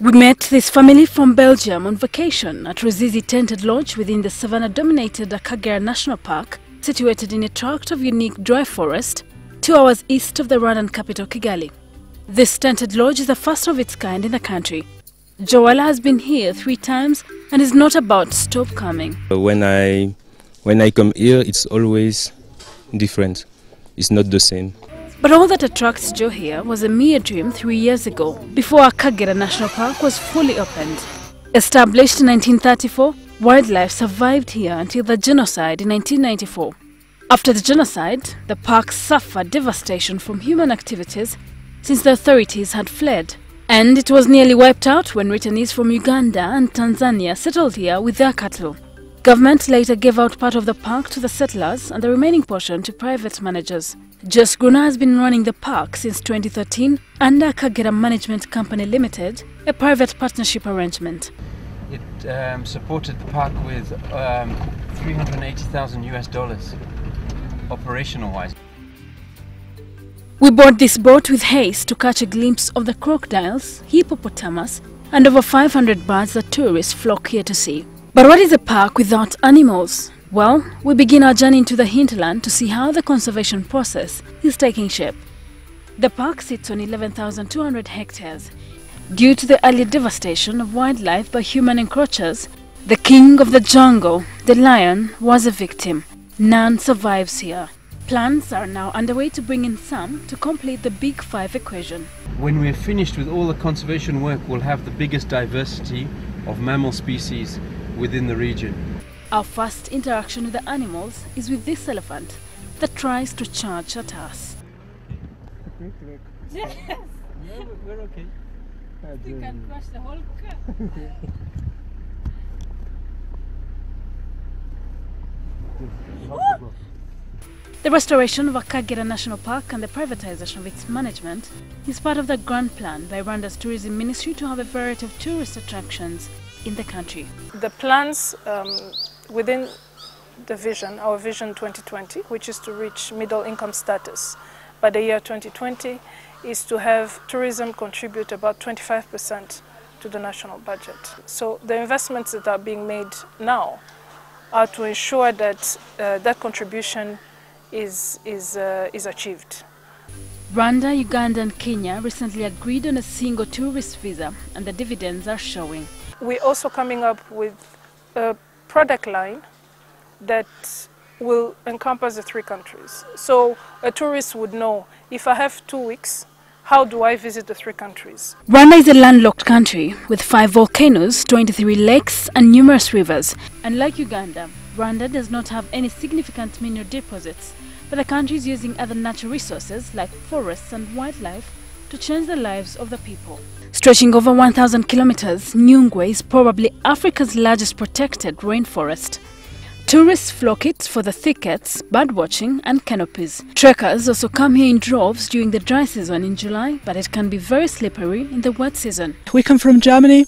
We met this family from Belgium on vacation at Ruzizi Tented Lodge within the savanna-dominated Akagera National Park, situated in a tract of unique dry forest 2 hours east of the Rwandan capital Kigali. This tented lodge is the first of its kind in the country. Joella has been here 3 times and is not about to stop coming. When I come here, it's always different. It's not the same. But all that attracts Joe here was a mere dream 3 years ago, before Akagera National Park was fully opened. Established in 1934, wildlife survived here until the genocide in 1994. After the genocide, the park suffered devastation from human activities since the authorities had fled. And it was nearly wiped out when returnees from Uganda and Tanzania settled here with their cattle. Government later gave out part of the park to the settlers and the remaining portion to private managers. Just Gruna has been running the park since 2013 under Akagera Management Company Limited, a private partnership arrangement. It supported the park with $380,000 operational-wise. We board this boat with haste to catch a glimpse of the crocodiles, hippopotamus, and over 500 birds that tourists flock here to see. But what is a park without animals? Well, we begin our journey into the hinterland to see how the conservation process is taking shape. The park sits on 11,200 hectares. Due to the early devastation of wildlife by human encroachers, the king of the jungle, the lion, was a victim. None survives here. Plans are now underway to bring in some to complete the Big Five equation. When we're finished with all the conservation work, we'll have the biggest diversity of mammal species within the region. Our first interaction with the animals is with this elephant that tries to charge at us. Yes! No, we're okay. You can crush the whole car. The restoration of Akagera National Park and the privatization of its management is part of the grand plan by Rwanda's tourism ministry to have a variety of tourist attractions in the country. The plans within the vision, our Vision 2020, which is to reach middle income status by the year 2020, is to have tourism contribute about 25% to the national budget. So the investments that are being made now are to ensure that that contribution is achieved. Rwanda, Uganda and Kenya recently agreed on a single tourist visa, and the dividends are showing. We're also coming up with a product line that will encompass the 3 countries. So a tourist would know, if I have 2 weeks, how do I visit the 3 countries? Rwanda is a landlocked country with 5 volcanoes, 23 lakes and numerous rivers. Unlike Uganda, Rwanda does not have any significant mineral deposits, but the country is using other natural resources like forests and wildlife to change the lives of the people. Stretching over 1,000 kilometers, Nyungwe is probably Africa's largest protected rainforest. Tourists flock it for the thickets, birdwatching and canopies. Trekkers also come here in droves during the dry season in July, but it can be very slippery in the wet season. We come from Germany.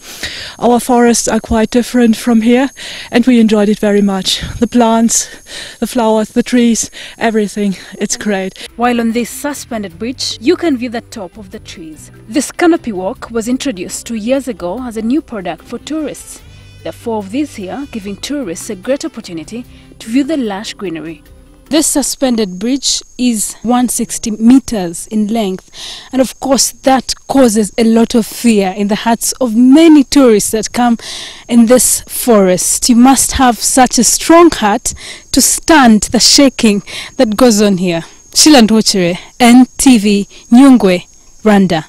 Our forests are quite different from here and we enjoyed it very much. The plants, the flowers, the trees, everything. It's great. While on this suspended bridge, you can view the top of the trees. This canopy walk was introduced 2 years ago as a new product for tourists. There are 4 of these here, giving tourists a great opportunity to view the lush greenery. This suspended bridge is 160 meters in length, and of course that causes a lot of fear in the hearts of many tourists that come in this forest. You must have such a strong heart to stand the shaking that goes on here. Shilan Wochere, NTV, Nyungwe, Rwanda.